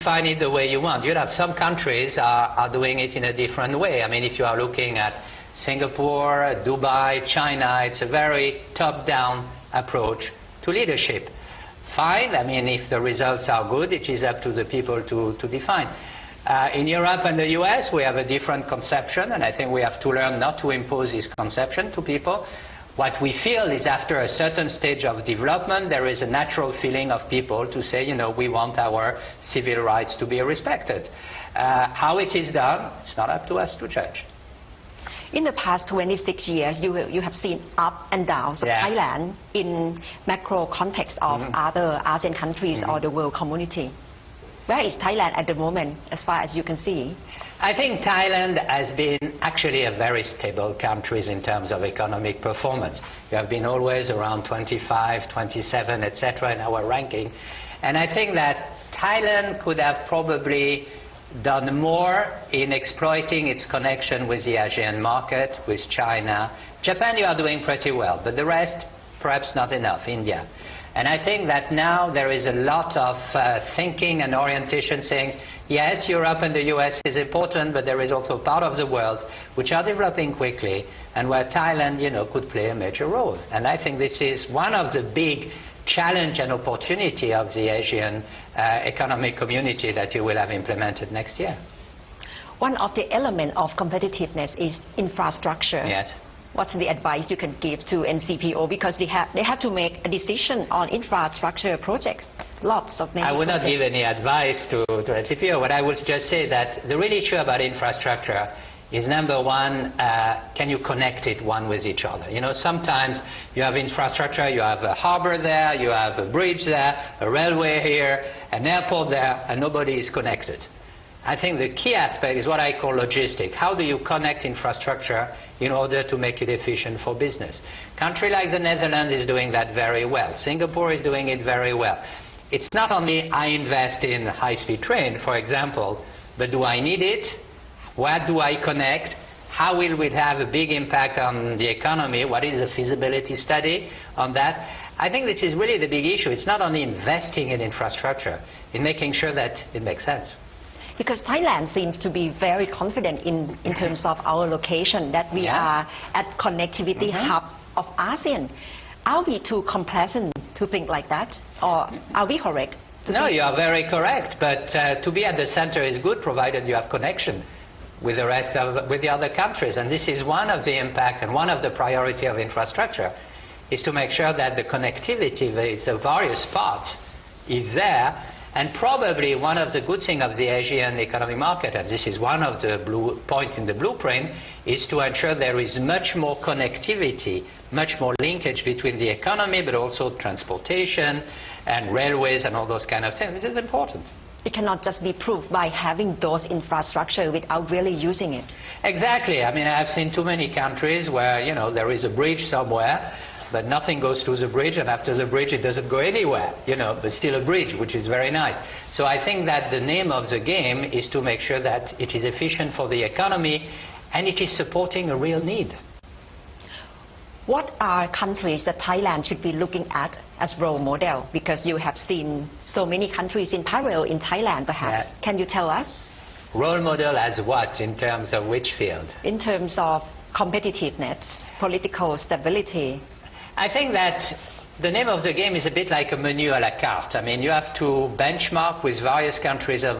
define it the way you want. You'd have some countries are doing it in a different way. I mean, if you are looking at Singapore, Dubai, China, it's a very top-down approach to leadership. Fine, I mean, if the results are good, it is up to the people to define. In Europe and the US, we have a different conception, and I think we have to learn not to impose this conception to people. What we feel is after a certain stage of development, there is a natural feeling of people to say, you know, we want our civil rights to be respected. How it is done, it's not up to us to judge. In the past 26 years, you have seen up and downs of Thailand in macro context of other ASEAN countries or the world community. Where is Thailand at the moment, as far as you can see? I think Thailand has been actually a very stable country in terms of economic performance. We have been always around 25, 27, etc. in our ranking. And I think that Thailand could have probably done more in exploiting its connection with the Asian market, with China. Japan, you are doing pretty well, but the rest, perhaps not enough, India. And I think that now there is a lot of thinking and orientation saying, yes, Europe and the US is important, but there is also part of the world which are developing quickly and where Thailand, you know, could play a major role. And I think this is one of the big challenge and opportunity of the Asian economic community that you will have implemented next year. One of the elements of competitiveness is infrastructure. Yes. What's the advice you can give to NCPO, because they have to make a decision on infrastructure projects, lots of many I would projects. not give any advice to NCPO. What I would just say that the real issue about infrastructure is, number one, can you connect it one with each other? You know, sometimes you have infrastructure, you have a harbor there, you have a bridge there, a railway here, an airport there, and nobody is connected. I think the key aspect is what I call logistic. How do you connect infrastructure in order to make it efficient for business? A country like the Netherlands is doing that very well. Singapore is doing it very well. It's not only I invest in high-speed train, for example, but do I need it? Where do I connect? How will it have a big impact on the economy? What is the feasibility study on that? I think this is really the big issue. It's not only investing in infrastructure, in making sure that it makes sense. Because Thailand seems to be very confident in terms of our location, that we are at connectivity hub of ASEAN. Are we too complacent to think like that? Or are we correct? No, you are very correct. But to be at the center is good, provided you have connection with the rest of, with the other countries. And this is one of the impact and one of the priority of infrastructure, is to make sure that the connectivity with the various parts is there. And probably one of the good things of the Asian economic market, and this is one of the points in the blueprint, is to ensure there is much more connectivity, much more linkage between the economy, but also transportation and railways and all those kind of things. This is important. It cannot just be proved by having those infrastructure without really using it. Exactly. I mean, I have seen too many countries where, you know, there is a bridge somewhere, but nothing goes to the bridge, and after the bridge it doesn't go anywhere, you know, but still a bridge, which is very nice. So I think that the name of the game is to make sure that it is efficient for the economy and it is supporting a real need. What are countries that Thailand should be looking at as role model? Because you have seen so many countries in parallel in Thailand, perhaps. Yeah. Can you tell us? Role model as what, in terms of which field? In terms of competitiveness, political stability. I think that the name of the game is a bit like a menu à la carte. I mean, you have to benchmark with various countries of